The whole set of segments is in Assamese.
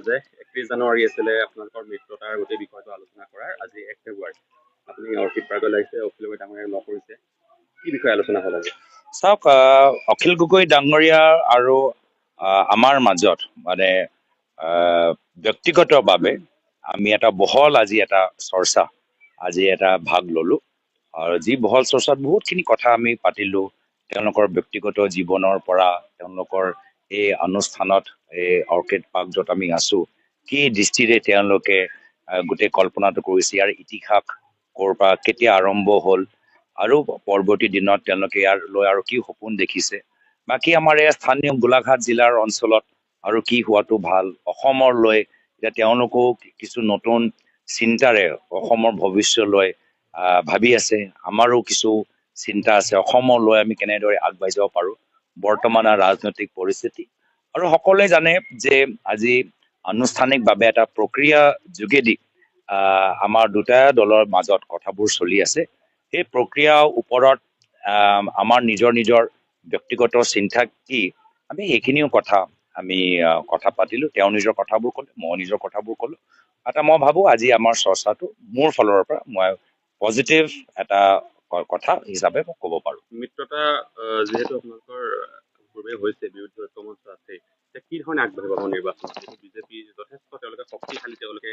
যে 31 জানুৱাৰী আছিলে আপোনালোকৰ মিত্ৰতাৰ গোটেই বিষয়টো আলোচনা কৰাৰ, আজি 1 ফেব্ৰুৱাৰী আপুনি অৰ্কিড পাৰ্কলৈ আহিছে, অখিল গগৈ ডাঙৰীয়াক লগ কৰিছে, কি বিষয়ে আলোচনা হ'ল আজি? চাওক, অখিল গগৈ ডাঙৰীয়া আৰু আমাৰ মাজত মানে ব্যক্তিগতভাৱে আমি এটা বহল আজি এটা চৰ্চা আজি এটা ভাগ ললো, আৰু যি বহল চৰ্চাত বহুতখিনি কথা আমি পাতিলো। তেওঁলোকৰ ব্যক্তিগত জীৱনৰ পৰা তেওঁলোকৰ এই অনুষ্ঠানত, এই অৰ্কিড পাৰ্ক য'ত আমি আছো, কি দৃষ্টিৰে তেওঁলোকে গোটেই কল্পনাটো কৰিছে, ইয়াৰ ইতিহাস ক'ৰ পৰা কেতিয়া আৰম্ভ হ'ল, আৰু পৰৱৰ্তী দিনত তেওঁলোকে ইয়াৰ লৈ আৰু কি সপোন দেখিছে। বাকী আমাৰ এই স্থানীয় গোলাঘাট জিলাৰ অঞ্চলত আৰু কি হোৱাটো ভাল, অসমৰ লৈ এতিয়া তেওঁলোকো কিছু নতুন চিন্তাৰে অসমৰ ভৱিষ্যতলৈ ভাবি আছে। আমাৰো কিছু চিন্তা আছে, অসমৰ লৈ আমি কেনেদৰে আগবাঢ়ি যাব পাৰো, বৰ্তমানৰ ৰাজনৈতিক পৰিস্থিতি। আৰু সকলোৱে জানে যে আজি আনুষ্ঠানিকভাৱে এটা প্ৰক্ৰিয়া যোগেদি আমাৰ দুটা দলৰ মাজত কথাবোৰ চলি আছে। সেই প্ৰক্ৰিয়াৰ ওপৰত আমাৰ নিজৰ নিজৰ ব্যক্তিগত চিন্তা কি, আমি সেইখিনিও আমি কথা পাতিলো। তেওঁ নিজৰ কথাবোৰ ক'লে, মই নিজৰ কথাবোৰ ক'লো। মই ভাবো আজি আমাৰ চৰ্চাটো মোৰ ফালৰ পৰা মই পজিটিভ এটা কথা হিচাপে মই ক'ব পাৰো। মিত্ৰতা যিহেতু আপোনালোকৰ পূৰ্বে হৈছে, বিৰোধী ঐক্য মঞ্চ আছে, কি ধৰণে আগবাঢ়িব নিৰ্বাচন? বিজেপি যথেষ্ট তেওঁলোকে শক্তিশালী, তেওঁলোকে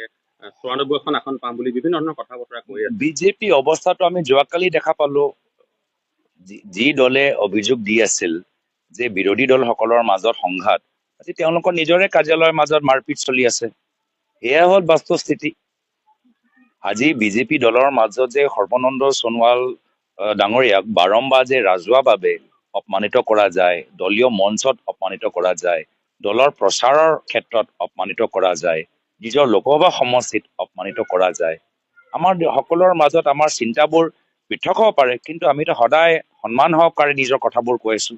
94খন আসন পাম বুলি বিভিন্ন ধৰণৰ কথা বতৰা কৈ আছে। বিজেপি অৱস্থাটো আমি যোৱাকালি দেখা পালো, যি দলে অভিযোগ দি আছিল যে বিৰোধী দলসকলৰ মাজত সংঘাত, আজি তেওঁলোকৰ নিজৰে কাৰ্যালয়ৰ মাজত মাৰপিট চলি আছে। এয়া হ'ল বাস্তৱস্থিতি। আজি বিজেপি দলৰ মাজত যে সৰ্বানন্দ সোণোৱাল ডাঙৰীয়াক বাৰম্বাৰ যে ৰাজহুৱাভাৱে অপমানিত কৰা যায়, দলীয় মঞ্চত অপমানিত কৰা যায়, দলৰ প্ৰচাৰৰ ক্ষেত্ৰত অপমানিত কৰা যায়, নিজৰ লোকসভা সমষ্টিত অপমানিত কৰা যায়। আমাৰ সকলোৰে মাজত আমাৰ চিন্তাবোৰ পৃথক হ'ব পাৰে, কিন্তু আমিতো সদায় সন্মান সহকাৰে নিজৰ কথাবোৰ কৈ আছো।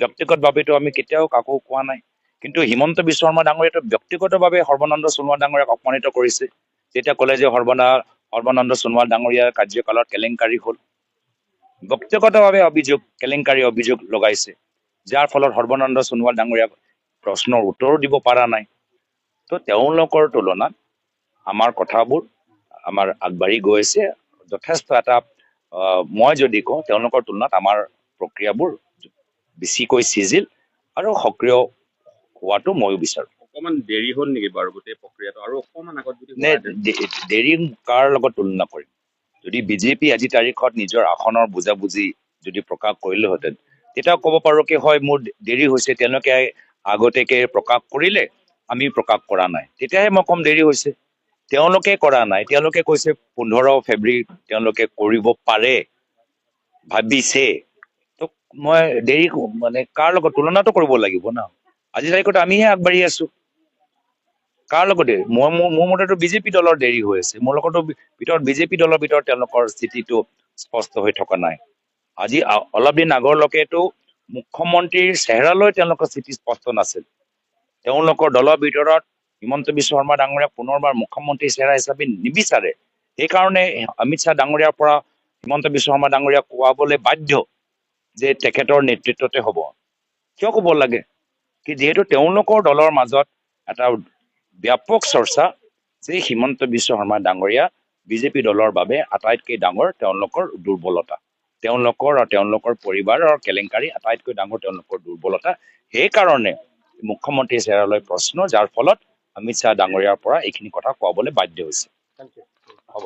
ব্যক্তিগতভাৱেতো আমি কেতিয়াও কাকো কোৱা নাই। কিন্তু হিমন্ত বিশ্ব শৰ্মা ডাঙৰীয়াটো ব্যক্তিগতভাৱে সৰ্বানন্দ সোণোৱাল ডাঙৰীয়াক অপমানিত কৰিছে। যেতিয়া ক'লে যে সৰ্বানন্দ সোণোৱাল ডাঙৰীয়াৰ কাৰ্যকালত কেলেংকাৰী হ'ল, ব্যক্তিগতভাৱে কেলেংকাৰী অভিযোগ লগাইছে, যাৰ ফলত সৰ্বানন্দ সোণোৱাল ডাঙৰীয়াক প্ৰশ্নৰ উত্তৰো দিব পৰা নাই। তো তেওঁলোকৰ তুলনাত আমাৰ কথাবোৰ আমাৰ আগবাঢ়ি গৈ আছে যথেষ্ট এটা, মই যদি কওঁ তেওঁলোকৰ তুলনাত আমাৰ প্ৰক্ৰিয়াবোৰ বেছিকৈ চিজিল আৰু সক্ৰিয় হোৱাটো ময়ো বিচাৰো। অকমান দেৰি হ'ল নেকি বাৰু গোটেই প্ৰক্ৰিয়াটো? আৰু অকমান আগত যদি দেৰি কাৰ লগত তুলনা কৰিম? যদি বিজেপি আজি তাৰিখত নিজৰ আসনৰ বুজাবুজি যদি প্ৰকাশ কৰিলেহেঁতেন, তেতিয়া ক'ব পাৰো কি হয় মোৰ দেৰি হৈছে, তেওঁলোকে আগতীয়াকে প্ৰকাশ কৰিলে, আমি প্ৰকাশ কৰা নাই, তেতিয়াহে মই কম দেৰি হৈছে। তেওঁলোকে কৰা নাই, তেওঁলোকে কৈছে 15 ফেব্ৰুৱাৰী তেওঁলোকে কৰিব পাৰে, ভাবিছে। তো মই দেৰি মানে কাৰ লগত তুলনাটো কৰিব লাগিব না? আজি তাৰিখত আমিহে আগবাঢ়ি আছো। কাৰ লগতে? মোৰ মতেতো বিজেপি দলৰ দেৰি হৈ আছে। মোৰ লগতো বিজেপি দলৰ ভিতৰত তেওঁলোকৰ স্থিতিটো স্পষ্ট হৈ থকা নাই। আজি অলপ দিন আগৰলৈকেতো মুখ্যমন্ত্ৰীৰ চেহেৰালৈ তেওঁলোকৰ স্থিতি স্পষ্ট নাছিল। তেওঁলোকৰ দলৰ ভিতৰত হিমন্ত বিশ্ব শৰ্মা ডাঙৰীয়াক পুনৰবাৰ মুখ্যমন্ত্ৰী চেহেৰা হিচাপে নিবিচাৰে। সেইকাৰণে অমিত শ্বাহ ডাঙৰীয়াৰ পৰা হিমন্ত বিশ্ব শৰ্মা ডাঙৰীয়াক কোৱাবলৈ বাধ্য যে তেখেতৰ নেতৃত্বতে হ'ব। কিয় ক'ব লাগে? কি যিহেতু তেওঁলোকৰ দলৰ মাজত এটা ব্যাপক চৰ্চা যে হিমন্ত বিশ্ব শৰ্মা ডাঙৰীয়া বিজেপি দলৰ বাবে আটাইতকৈ ডাঙৰ তেওঁলোকৰ দুৰ্বলতা, তেওঁলোকৰ আৰু তেওঁলোকৰ পৰিবাৰৰ কেলেংকাৰী আটাইতকৈ ডাঙৰ তেওঁলোকৰ দুৰ্বলতা। সেইকাৰণে মুখ্যমন্ত্ৰী চেহেৰালৈ প্ৰশ্ন, যাৰ ফলত অমিত শ্বাহ ডাঙৰীয়াৰ পৰা এইখিনি কথা কোৱাবলৈ বাধ্য হৈছে। হ'ব।